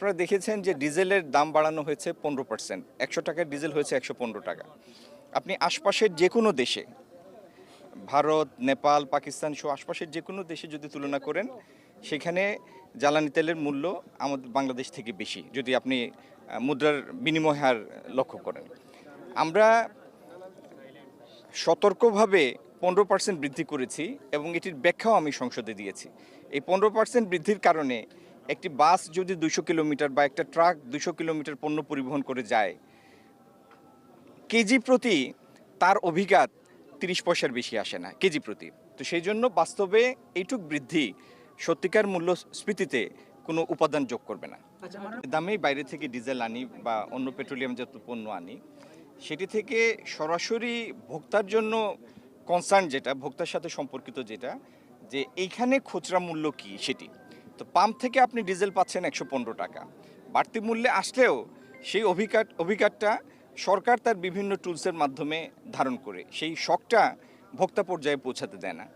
আপনারা দেখেছেন যে ডিজেলের দাম বাড়ানো হয়েছে 15%। 100 টাকার ডিজেল হয়েছে 115 টাকা। আপনি আশপাশের যে কোনো দেশে, ভারত, নেপাল, পাকিস্তান সহ আশপাশের যে কোনো দেশে যদি তুলনা করেন, সেখানে জ্বালানি তেলের মূল্য আমাদের বাংলাদেশ থেকে বেশি, যদি আপনি মুদ্রার বিনিময় হার লক্ষ্য করেন। আমরা সতর্কভাবে 15% বৃদ্ধি করেছি এবং এটির ব্যাখ্যাও আমি সংসদে দিয়েছি। এই 15% বৃদ্ধির কারণে একটি বাস যদি 200 কিলোমিটার বা একটা ট্রাক 200 কিলোমিটার পণ্য পরিবহন করে যায়, কেজি প্রতি তার অভিঘাত 30 পয়সার বেশি আসে না কেজি প্রতি। তো সেই জন্য বাস্তবে এইটুক বৃদ্ধি সত্যিকার মূল্যস্ফীতিতে কোনো উপাদান যোগ করবে না। দামেই বাইরে থেকে ডিজেল আনি বা অন্য পেট্রোলিয়ামজাত পণ্য আনি, সেটি থেকে সরাসরি ভোক্তার জন্য কনসার্ন যেটা, ভোক্তার সাথে সম্পর্কিত যেটা, যে এইখানে খুচরা মূল্য কি সেটি। তো পাম্প থেকে আপনি ডিজেল পাচ্ছেন 115 টাকা, বাড়তি মূল্যে আসলেও সেই অভিঘাতটা সরকার তার বিভিন্ন টুলসের মাধ্যমে ধারণ করে সেই শকটা ভোক্তা পর্যায়ে পৌঁছাতে দেয় না।